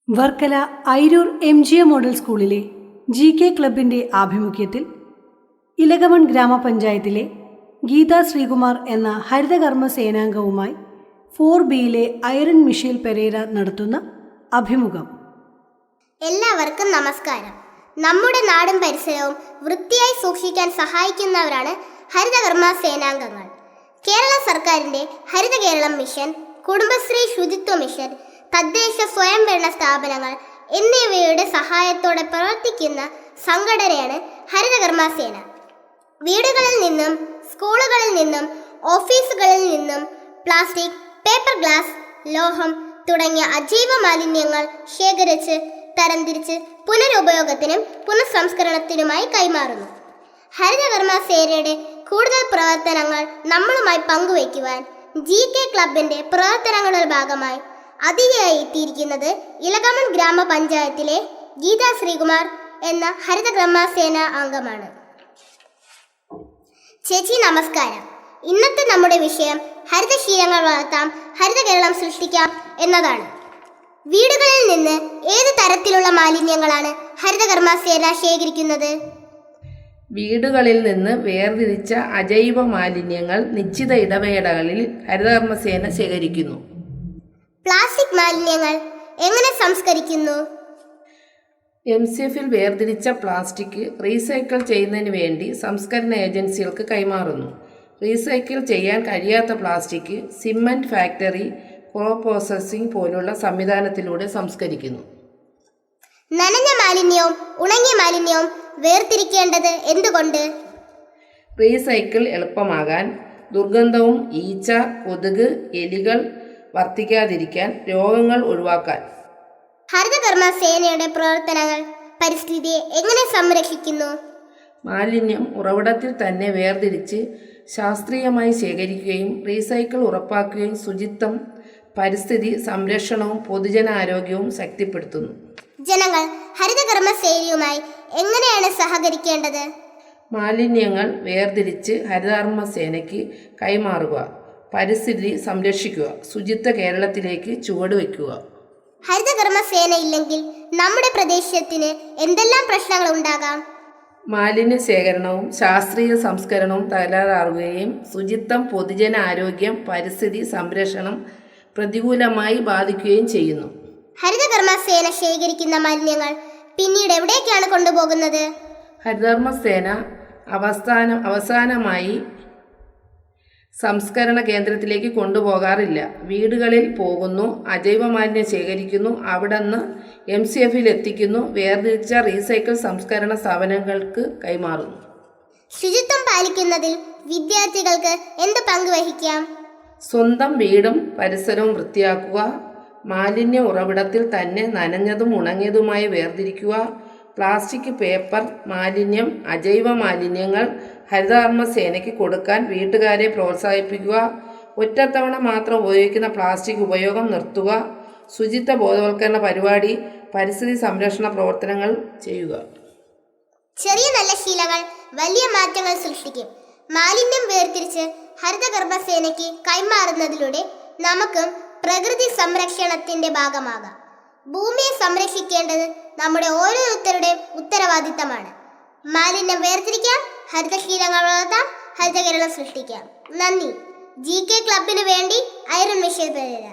Varkala Airoor MGA model സ്കൂളിലെ GK ക്ലബിൻ്റെ ആഭിമുഖ്യത്തിൽ ഇലകമൺ ഗ്രാമപഞ്ചായത്തിലെ ഗീതാ ശ്രീകുമാർ എന്ന ഹരിതകർമ്മ സേനാംഗവുമായി 4Bയിലെ ഐറൻ മിഷേൽ പെരേര നടത്തുന്ന അഭിമുഖം. എല്ലാവർക്കും നമസ്കാരം. നമ്മുടെ നാടും പരിസരവും വൃത്തിയായി സൂക്ഷിക്കാൻ സഹായിക്കുന്നവരാണ് ഹരിതകർമ്മ സേനാംഗങ്ങൾ. കേരള സർക്കാരിൻ്റെ ഹരിത കേരളം മിഷൻ, കുടുംബശ്രീ ശുചിത്വ മിഷൻ, തദ്ദേശ സ്വയംഭരണ സ്ഥാപനങ്ങൾ എന്നിവയുടെ സഹായത്തോടെ പ്രവർത്തിക്കുന്ന സംഘടനയാണ് ഹരിതകർമ്മ സേന. വീടുകളിൽ നിന്നും, സ്കൂളുകളിൽ നിന്നും, ഓഫീസുകളിൽ നിന്നും പ്ലാസ്റ്റിക്, പേപ്പർ ഗ്ലാസ്, ലോഹം തുടങ്ങിയ അജൈവ മാലിന്യങ്ങൾ ശേഖരിച്ച് തരംതിരിച്ച് പുനരുപയോഗത്തിനും പുനഃസംസ്കരണത്തിനുമായി കൈമാറുന്നു. ഹരിതകർമ്മ സേനയുടെ കൂടുതൽ പ്രവർത്തനങ്ങൾ നമ്മളുമായി പങ്കുവയ്ക്കുവാൻ GK ക്ലബിൻ്റെ പ്രവർത്തനങ്ങളുടെ ഭാഗമായി അതിഥിയായി എത്തിയിരിക്കുന്നത് ഇലകമൺ ഗ്രാമപഞ്ചായത്തിലെ ഗീതാ ശ്രീകുമാർ എന്ന ഹരിതകർമ്മ സേന അംഗമാണ്. ചേച്ചി നമസ്കാരം. ഇന്നത്തെ നമ്മുടെ വിഷയം ഹരിതശീലങ്ങൾ വളർത്താം, ഹരിത കേരളം സൃഷ്ടിക്കാം എന്നതാണ്. വീടുകളിൽ നിന്ന് ഏത് തരത്തിലുള്ള മാലിന്യങ്ങളാണ് ഹരിതകർമ്മ സേന ശേഖരിക്കുന്നത്? വീടുകളിൽ നിന്ന് വേർതിരിച്ച അജൈവ മാലിന്യങ്ങൾ നിശ്ചിത ഇടവേളകളിൽ ഹരിതകർമ്മസേന ശേഖരിക്കുന്നു. പ്ലാസ്റ്റിക് മാലിന്യങ്ങൾ എങ്ങനെ സംസ്കരിക്കുന്നു? MCFൽ വേർതിരിച്ച പ്ലാസ്റ്റിക് റീസൈക്കിൾ ചെയ്യുന്നതിന് വേണ്ടി സംസ്കരണ ഏജൻസികൾക്ക് കൈമാറുന്നു. റീസൈക്കിൾ ചെയ്യാൻ കഴിയാത്ത പ്ലാസ്റ്റിക് സിമന്റ് ഫാക്ടറി, പ്രോസസ്സിംഗ് പോലുള്ള സംവിധാനത്തിലൂടെ സംസ്കരിക്കുന്നു. നനഞ്ഞ മാലിന്യവും ഉണങ്ങിയ മാലിന്യവും വേർതിരിക്കേണ്ടത് എന്തുകൊണ്ട്? റീസൈക്കിൾ എളുപ്പമാകാൻ, ദുർഗന്ധവും ഈച്ച, കൊതുക്, എലികൾ വർദ്ധിക്കാതിരിക്കാൻ, രോഗങ്ങൾ ഒഴിവാക്കാൻ. ഹരിതകർമ്മ സേനയുടെ പ്രവർത്തനങ്ങൾ പരിസ്ഥിതിയെ എങ്ങനെ സംരക്ഷിക്കുന്നു? മാലിന്യം ഉറവിടത്തിൽ തന്നെ വേർതിരിച്ച് ശാസ്ത്രീയമായി ശേഖരിക്കുകയും റീസൈക്കിൾ ഉറപ്പാക്കുകയും ശുചിത്വം, പരിസ്ഥിതി സംരക്ഷണവും പൊതുജനാരോഗ്യവും ശക്തിപ്പെടുത്തുന്നു. ജനങ്ങൾ ഹരിതകർമ്മ സേനയുമായി എങ്ങനെയാണ് സഹകരിക്കേണ്ടത്? മാലിന്യങ്ങൾ വേർതിരിച്ച് ഹരിതകർമ്മ സേനയ്ക്ക് കൈമാറുക, പരിസ്ഥിതി സംരക്ഷിക്കുക, ശുചിത്വ കേരളത്തിലേക്ക് ചുവടുവെക്കുക. ഹരിതകർമ്മ സേന ഇല്ലെങ്കിൽ നമ്മുടെ പ്രദേശത്തിന് എന്തെല്ലാം പ്രശ്നങ്ങൾ ഉണ്ടാകാം? മാലിന്യ ശേഖരണവും ശാസ്ത്രീയ സംസ്കരണവും തകരാറുകയും ശുചിത്വം, പൊതുജന ആരോഗ്യം, പരിസ്ഥിതി സംരക്ഷണം പ്രതികൂലമായി ബാധിക്കുകയും ചെയ്യുന്നു. ഹരിതകർമ്മ സേന ശേഖരിക്കുന്ന മാലിന്യങ്ങൾ പിന്നീട് എവിടേക്കാണ് കൊണ്ടുപോകുന്നത്? ഹരിതകർമ്മ സേന അവസാനമായി സംസ്കരണ കേന്ദ്രത്തിലേക്ക് കൊണ്ടുപോകാറില്ല. വീടുകളിൽ പോകുന്നു, അജൈവ മാലിന്യം ശേഖരിക്കുന്നു, അവിടെ നിന്ന് MCFൽ എത്തിക്കുന്നു, വേർതിരിച്ച റീസൈക്കിൾ സംസ്കരണ സ്ഥാപനങ്ങൾക്ക് കൈമാറുന്നു. ശുചിത്വം പാലിക്കുന്നതിൽ വിദ്യാർത്ഥികൾക്ക് എന്ത് പങ്ക് വഹിക്കാം? സ്വന്തം വീടും പരിസരവും വൃത്തിയാക്കുക, മാലിന്യ ഉറവിടത്തിൽ തന്നെ നനഞ്ഞതും ഉണങ്ങിയതുമായി വേർതിരിക്കുക, പ്ലാസ്റ്റിക്, പേപ്പർ മാലിന്യം, അജൈവ മാലിന്യങ്ങൾ ഹരിതകർമ്മ സേനയ്ക്ക് കൊടുക്കാൻ വീട്ടുകാരെ പ്രോത്സാഹിപ്പിക്കുക, ഒറ്റത്തവണ മാത്രം ഉപയോഗിക്കുന്ന പ്ലാസ്റ്റിക് ഉപയോഗം നിർത്തുക, ശുചിത്വ ബോധവൽക്കരണ പരിപാടി, പരിസ്ഥിതി സംരക്ഷണ പ്രവർത്തനങ്ങൾ ചെയ്യുക. ചെറിയ നല്ല ശീലങ്ങൾ വലിയ മാറ്റങ്ങൾ സൃഷ്ടിക്കും. മാലിന്യം വേർതിരിച്ച് ഹരിതകർമ്മ സേനയ്ക്ക് കൈമാറുന്നതിലൂടെ നമുക്കും പ്രകൃതി സംരക്ഷണത്തിന്റെ ഭാഗമാകാം. ഭൂമിയെ സംരക്ഷിക്കേണ്ടത് നമ്മുടെ ഓരോരുത്തരുടെയും ഉത്തരവാദിത്തമാണ്. മാലിന്യം വേർതിരിക്കാം, ഹരിതശീലങ്ങൾ വളർത്താം, ഹരിത കേരളം സൃഷ്ടിക്കാം. നന്ദി. GK ക്ലബിനു വേണ്ടി ഐറൻ മിഷേൽ പെരേര.